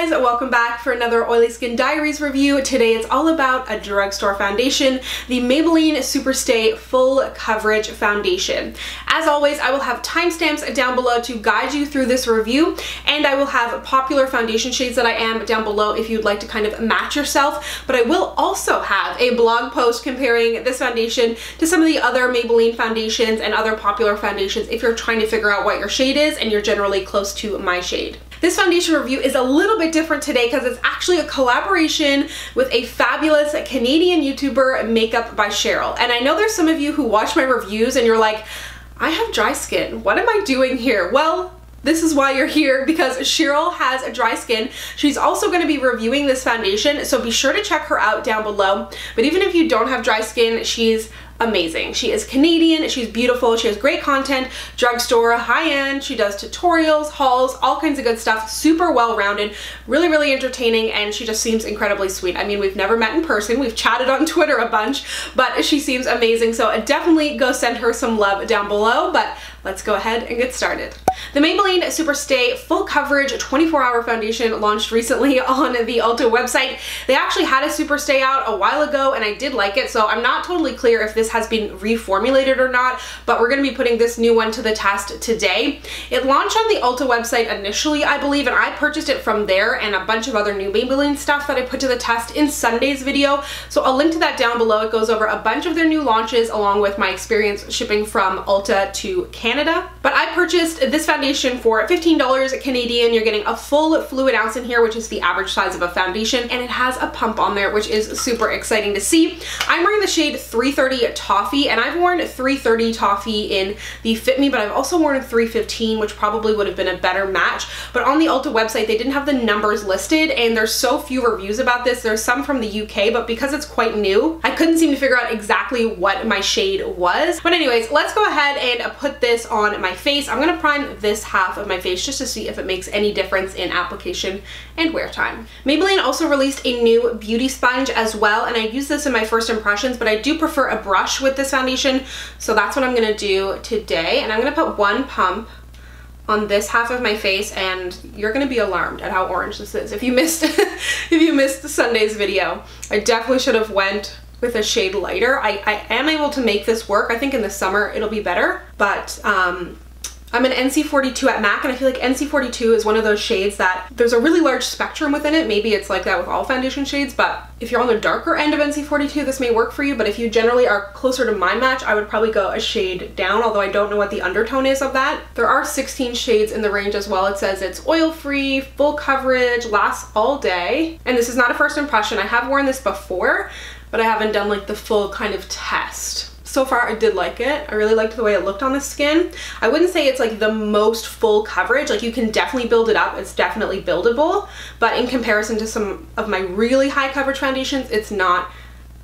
guys, welcome back for another Oily Skin Diaries review. Today it's all about a drugstore foundation, the Maybelline Superstay Full Coverage Foundation. As always, I will have timestamps down below to guide you through this review, and I will have popular foundation shades that I am down below if you'd like to kind of match yourself, but I will also have a blog post comparing this foundation to some of the other Maybelline foundations and other popular foundations if you're trying to figure out what your shade is and you're generally close to my shade. This foundation review is a little bit different today because it's actually a collaboration with a fabulous Canadian YouTuber, Makeup by Cheryl. And I know there's some of you who watch my reviews and you're like, I have dry skin. What am I doing here? Well, this is why you're here, because Cheryl has a dry skin. She's also going to be reviewing this foundation, so be sure to check her out down below. But even if you don't have dry skin, she's amazing. She is Canadian, she's beautiful, she has great content, drugstore, high-end, she does tutorials, hauls, all kinds of good stuff, super well-rounded, really entertaining, and she just seems incredibly sweet. I mean, we've never met in person, we've chatted on Twitter a bunch, but she seems amazing, so definitely go send her some love down below. But let's go ahead and get started. The Maybelline Superstay Full Coverage 24-Hour Foundation launched recently on the Ulta website. They actually had a Superstay out a while ago and I did like it, so I'm not totally clear if this has been reformulated or not, but we're going to be putting this new one to the test today. It launched on the Ulta website initially, I believe, and I purchased it from there and a bunch of other new Maybelline stuff that I put to the test in Sunday's video, so I'll link to that down below. It goes over a bunch of their new launches along with my experience shipping from Ulta to Canada. But I purchased this foundation for $15 Canadian. You're getting a full fluid ounce in here, which is the average size of a foundation, and it has a pump on there, which is super exciting to see. I'm wearing the shade 330 Toffee, and I've worn 330 Toffee in the Fit Me, but I've also worn 315, which probably would have been a better match. But on the Ulta website, they didn't have the numbers listed, and there's so few reviews about this. There's some from the UK, but because it's quite new, I couldn't seem to figure out exactly what my shade was. But anyways, let's go ahead and put this on my face. I'm gonna prime this half of my face just to see if it makes any difference in application and wear time. Maybelline also released a new beauty sponge as well, and I use this in my first impressions, but I do prefer a brush with this foundation, so that's what I'm gonna do today. And I'm gonna put one pump on this half of my face, and you're gonna be alarmed at how orange this is. If you missed if you missed Sunday's video, I definitely should have went with a shade lighter. I am able to make this work. I think in the summer it'll be better, but I'm an NC42 at MAC, and I feel like NC42 is one of those shades that there's a really large spectrum within it. Maybe it's like that with all foundation shades, but if you're on the darker end of NC42, this may work for you. But if you generally are closer to my match, I would probably go a shade down, although I don't know what the undertone is of that. There are 16 shades in the range as well. It says it's oil-free, full coverage, lasts all day. And this is not a first impression. I have worn this before, but I haven't done like the full kind of test. So far, I did like it. I really liked the way it looked on the skin. I wouldn't say it's like the most full coverage. Like, you can definitely build it up. It's definitely buildable. But in comparison to some of my really high coverage foundations, it's not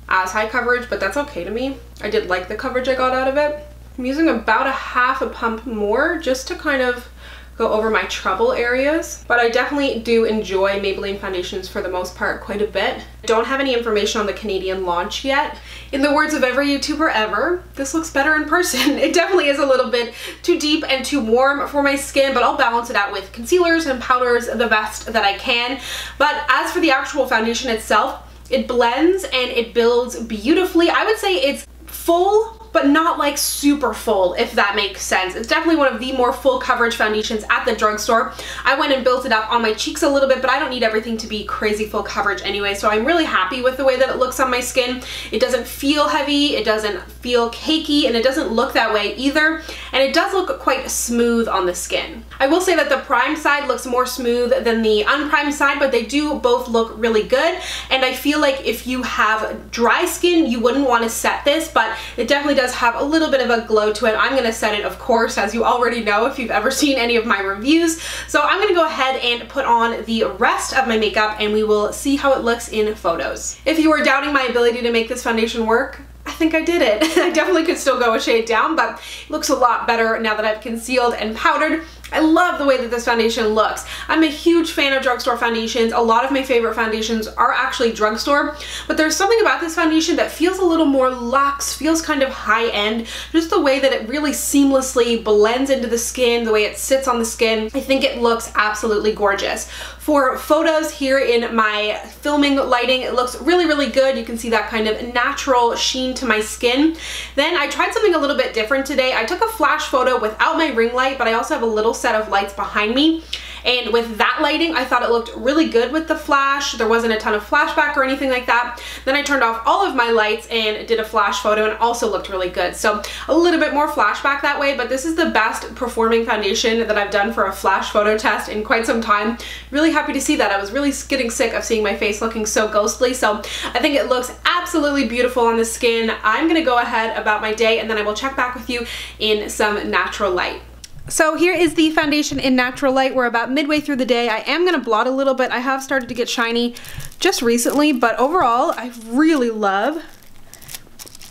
as high coverage, but that's okay to me. I did like the coverage I got out of it. I'm using about a half a pump more just to kind of go over my trouble areas, but I definitely do enjoy Maybelline foundations for the most part quite a bit. I don't have any information on the Canadian launch yet. In the words of every YouTuber ever, this looks better in person. It definitely is a little bit too deep and too warm for my skin, but I'll balance it out with concealers and powders the best that I can. But as for the actual foundation itself, it blends and it builds beautifully. I would say it's full, but not like super full, if that makes sense. It's definitely one of the more full coverage foundations at the drugstore. I went and built it up on my cheeks a little bit, but I don't need everything to be crazy full coverage anyway, so I'm really happy with the way that it looks on my skin. It doesn't feel heavy, it doesn't feel cakey, and it doesn't look that way either, and it does look quite smooth on the skin. I will say that the primed side looks more smooth than the unprimed side, but they do both look really good, and I feel like if you have dry skin, you wouldn't want to set this, but it definitely does have a little bit of a glow to it. I'm going to set it, of course, as you already know if you've ever seen any of my reviews. So I'm going to go ahead and put on the rest of my makeup and we will see how it looks in photos. If you were doubting my ability to make this foundation work, I think I did it. I definitely could still go a shade down, but it looks a lot better now that I've concealed and powdered. I love the way that this foundation looks. I'm a huge fan of drugstore foundations. A lot of my favorite foundations are actually drugstore, but there's something about this foundation that feels a little more luxe, feels kind of high-end, just the way that it really seamlessly blends into the skin, the way it sits on the skin. I think it looks absolutely gorgeous. For photos here in my filming lighting, it looks really, really good. You can see that kind of natural sheen to my skin. Then I tried something a little bit different today. I took a flash photo without my ring light, but I also have a little set of lights behind me. And with that lighting, I thought it looked really good with the flash. There wasn't a ton of flashback or anything like that. Then I turned off all of my lights and did a flash photo, and it also looked really good. So a little bit more flashback that way, but this is the best performing foundation that I've done for a flash photo test in quite some time. Really happy to see that. I was really getting sick of seeing my face looking so ghostly, so I think it looks absolutely beautiful on the skin. I'm gonna go ahead about my day, and then I will check back with you in some natural light. So here is the foundation in natural light. We're about midway through the day. I am gonna blot a little bit. I have started to get shiny just recently, but overall, I really love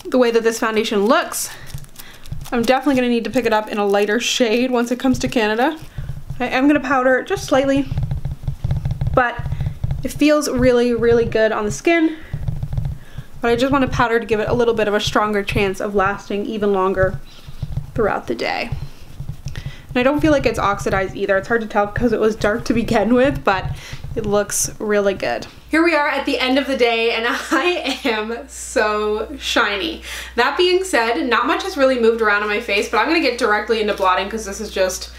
the way that this foundation looks. I'm definitely gonna need to pick it up in a lighter shade once it comes to Canada. I am gonna powder just slightly, but it feels really, really good on the skin. But I just want to powder to give it a little bit of a stronger chance of lasting even longer throughout the day. And I don't feel like it's oxidized either. It's hard to tell because it was dark to begin with, but it looks really good. Here we are at the end of the day, and I am so shiny. That being said, not much has really moved around on my face, but I'm gonna get directly into blotting because this is just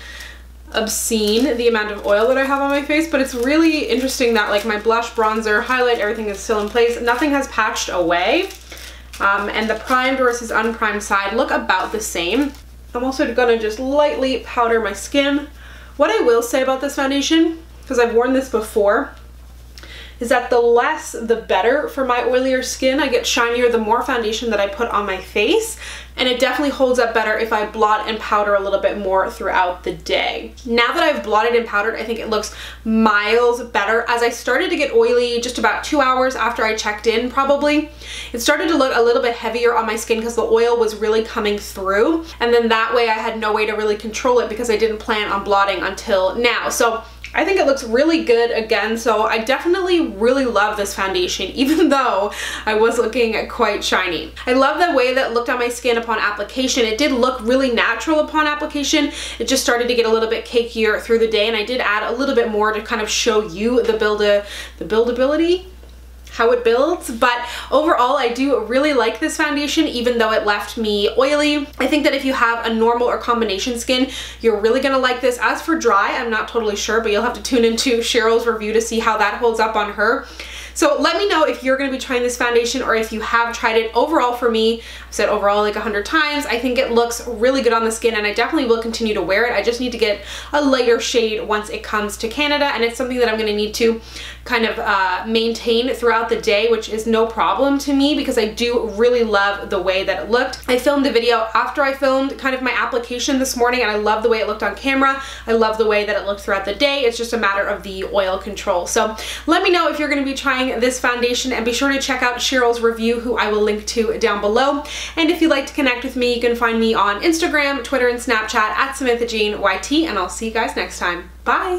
obscene, the amount of oil that I have on my face. But it's really interesting that like my blush, bronzer, highlight, everything is still in place. Nothing has patched away. And the primed versus unprimed side look about the same. I'm also gonna just lightly powder my skin. What I will say about this foundation, because I've worn this before, is that the less the better for my oilier skin. I get shinier the more foundation that I put on my face, and it definitely holds up better if I blot and powder a little bit more throughout the day. Now that I've blotted and powdered, I think it looks miles better. As I started to get oily just about 2 hours after I checked in probably, it started to look a little bit heavier on my skin because the oil was really coming through, and then that way I had no way to really control it because I didn't plan on blotting until now. So I think it looks really good again, so I definitely really love this foundation, even though I was looking quite shiny. I love the way that it looked on my skin upon application. It did look really natural upon application. It just started to get a little bit cakier through the day, and I did add a little bit more to kind of show you the buildability, how it builds. But overall, I do really like this foundation, even though it left me oily. I think that if you have a normal or combination skin, you're really gonna like this. As for dry, I'm not totally sure, but you'll have to tune into Cheryl's review to see how that holds up on her. So let me know if you're gonna be trying this foundation or if you have tried it. Overall for me, I've said overall like 100 times, I think it looks really good on the skin, and I definitely will continue to wear it. I just need to get a lighter shade once it comes to Canada, and it's something that I'm gonna need to kind of maintain throughout the day, which is no problem to me because I do really love the way that it looked. I filmed a video after I filmed kind of my application this morning, and I love the way it looked on camera. I love the way that it looked throughout the day. It's just a matter of the oil control. So let me know if you're gonna be trying this foundation, and be sure to check out Cheryl's review, who I will link to down below. And if you'd like to connect with me, you can find me on Instagram, Twitter, and Snapchat at SamanthaJaneYT, and I'll see you guys next time. Bye!